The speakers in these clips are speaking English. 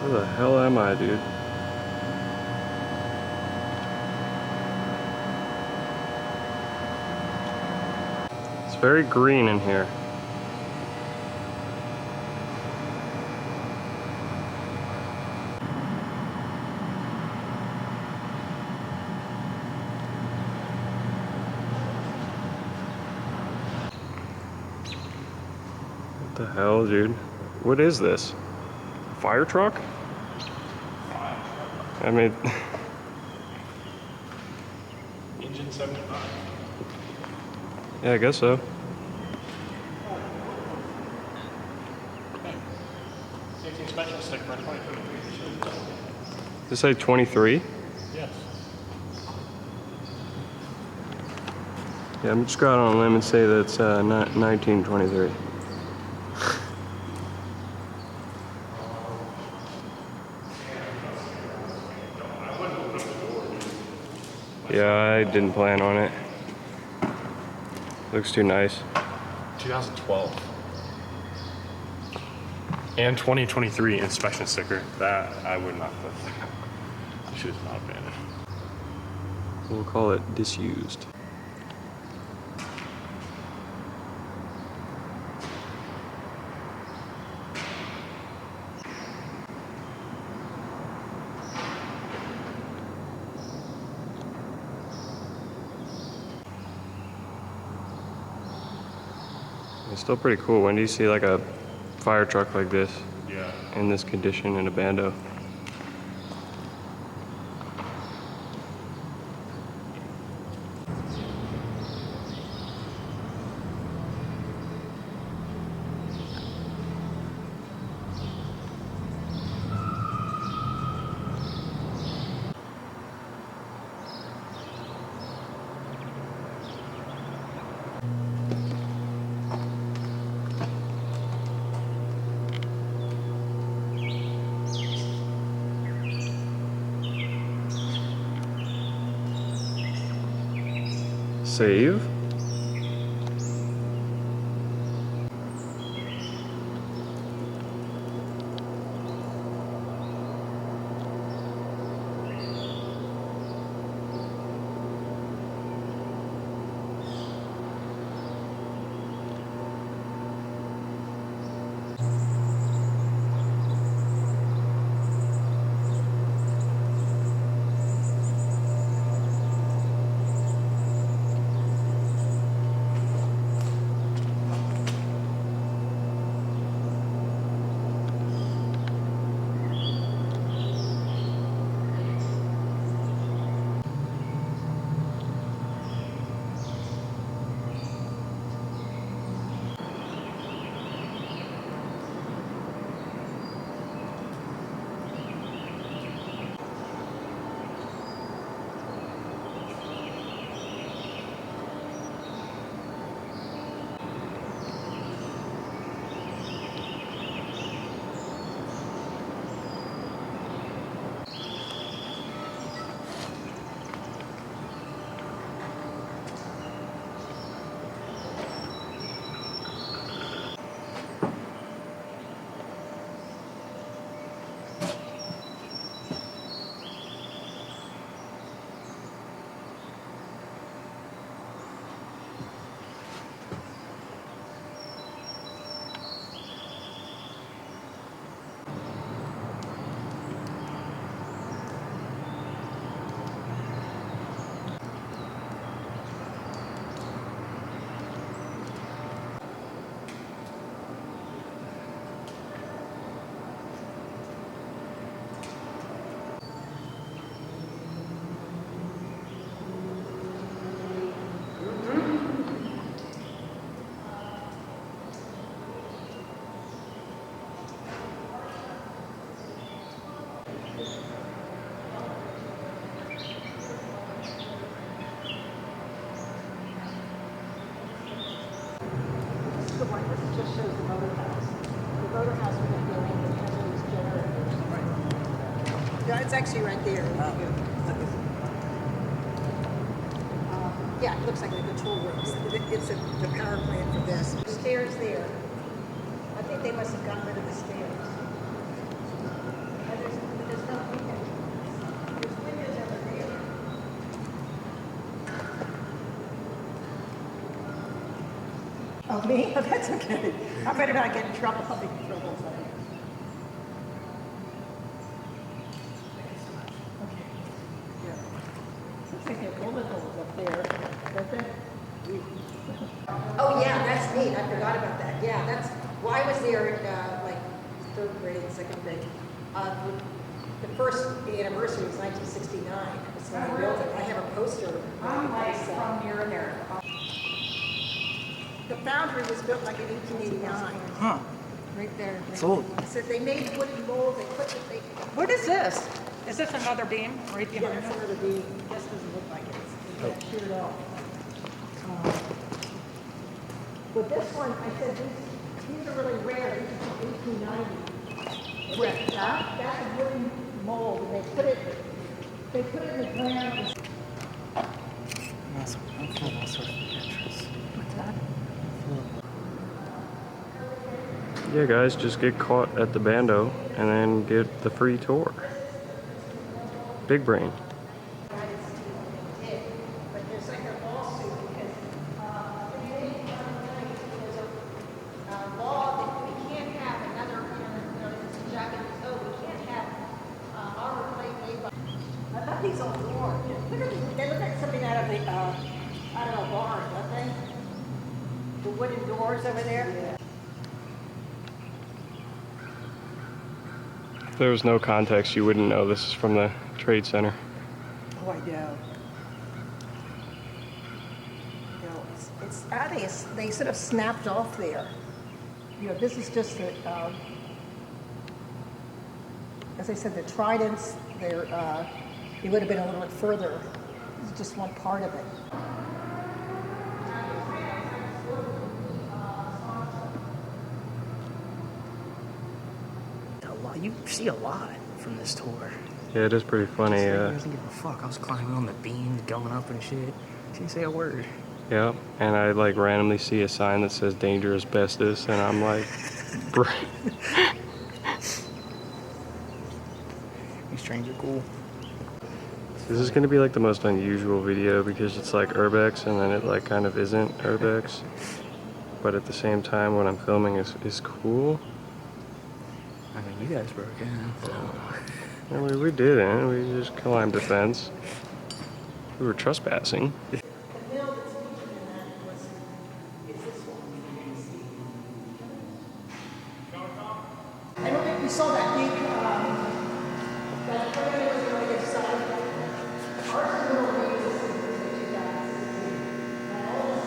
Where the hell am I, dude? It's very green in here. What the hell, dude? What is this? Fire truck? I mean... Engine 75. Yeah, I guess so. Safety inspection sticker for 2023. Does it say 23? Yes. Yeah, I'm just going on a limb and say that's 1923. Yeah, I didn't plan on it. Looks too nice. 2012. And 2023 inspection sticker. That I would not put. Should not have been. We'll call it disused. It's still pretty cool. When do you see like a fire truck like this? Yeah. In this condition in a bando? Save. The one that just shows the motor house. The motor house would be going to have those generators. Yeah, it's actually right there. Yeah, it looks like a control room. It's the power plant for this. The stairs there. I think they must have gotten rid of the stairs. I Oh, me? Oh, that's okay. I better not get in trouble. I'll be in trouble. Okay. Yeah. Looks like there are bullet holes up there, don't they? Oh, yeah, that's neat. I forgot about that. Yeah, that's, well, I was there in, like, third grade, second grade. The first anniversary was 1969. It was when I built it. I have a poster. I'm like from near there. The foundry was built like in 1889. Huh. Right there. It's old. So they made wooden molds. They put the, they, What is this? Is this another beam right yeah, behind that's us? another beam. It just doesn't look like it. It's sheared off. But this one, I said, these are really rare. These are from 1890. Right. That's a wooden mold, and they put it in the ground. Yeah, guys, just get caught at the bando and then get the free tour. Big brain. But there's like a lawsuit because there's a law that we can't have another, it's Japanese code, we can't have armor plate made by. I thought these old doors, look at these, they look like something out of a barn, don't they? The wooden doors over there. If there was no context, you wouldn't know this is from the Trade Center. Oh, I know. No, I think they sort of snapped off there. This is just the, as I said, the tridents. It would have been a little bit further. This is just one part of it. You see a lot from this tour. Yeah, it is pretty funny. He doesn't give a fuck. I was climbing on the beams, going up and shit. Didn't say a word. Yeah, and I like randomly see a sign that says danger asbestos, and I'm like, These trains are cool. this is gonna be like the most unusual video because it's like Urbex and then it like kind of isn't Urbex. But at the same time, what I'm filming is cool. I mean, you guys broke in, so... I mean, we didn't. We just climbed a fence. We were trespassing. The mill that's featured in that is this one. I don't think we saw that big, that plan was going to get started. Ours is more release in 2016. And all this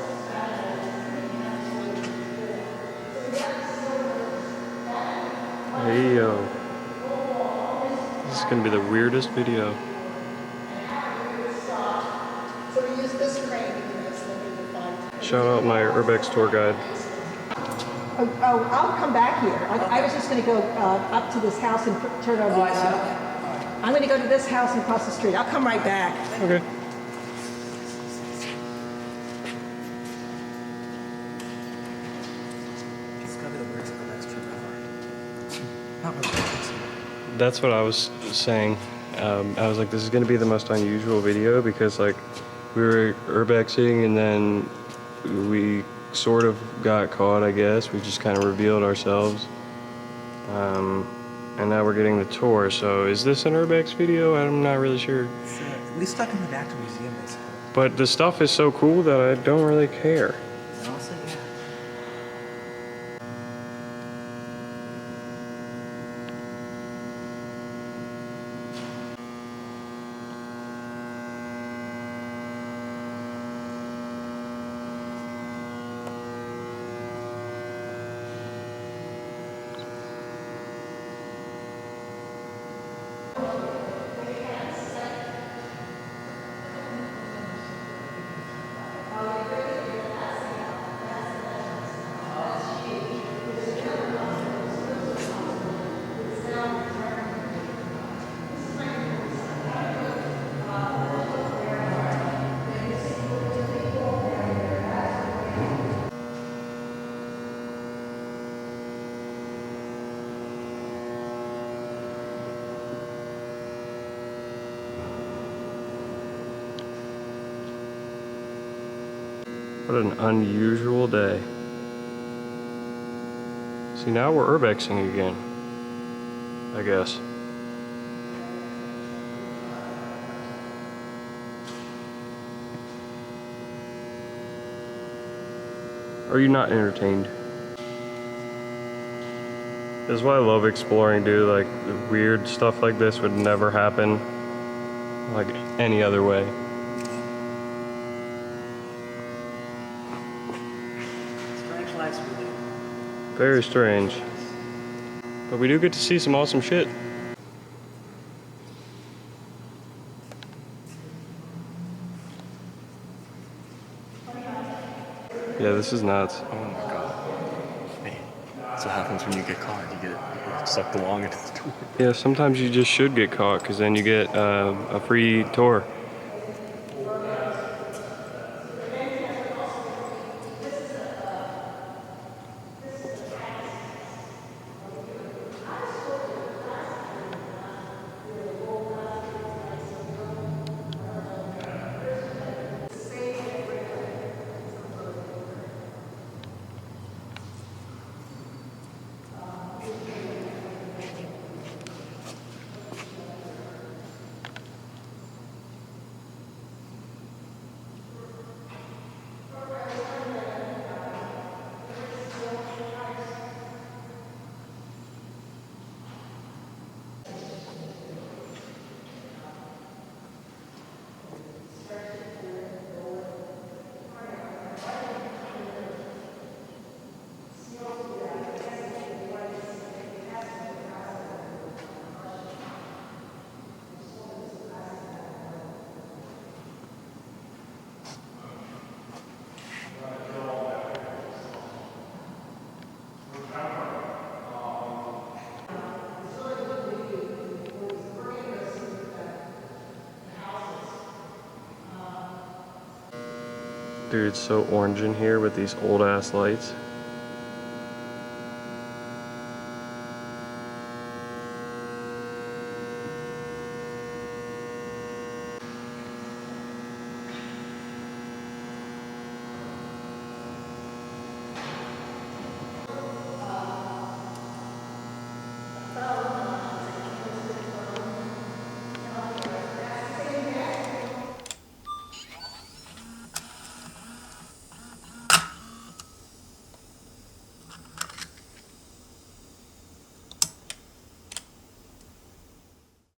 Hey yo. This is gonna be the weirdest video. so we use this crane to do this thing to find. Shout out my Urbex tour guide. Oh, I'll come back here. I was just going to go up to this house and turn over. I'm going to go to this house and cross the street. I'll come right back. Okay. That's what I was saying. I was like, this is going to be the most unusual video because like we were urbexing and then we sort of got caught, I guess. We just kind of revealed ourselves. And now we're getting the tour. So is this an Urbex video? I'm not really sure. We stuck in the back to the museum, basically. But the stuff is so cool that I don't really care. Honestly, yeah. What an unusual day. See, now we're urbexing again, I guess. Are you not entertained? This is why I love exploring, dude. Like, weird stuff like this would never happen like any other way. Strange lives we live. Very strange. But we do get to see some awesome shit. Yeah, this is nuts. Oh my god. Hey, that's what happens when you get caught. You get sucked along into the tour. Yeah, sometimes you just should get caught because then you get a free tour. Dude, it's so orange in here with these old ass lights.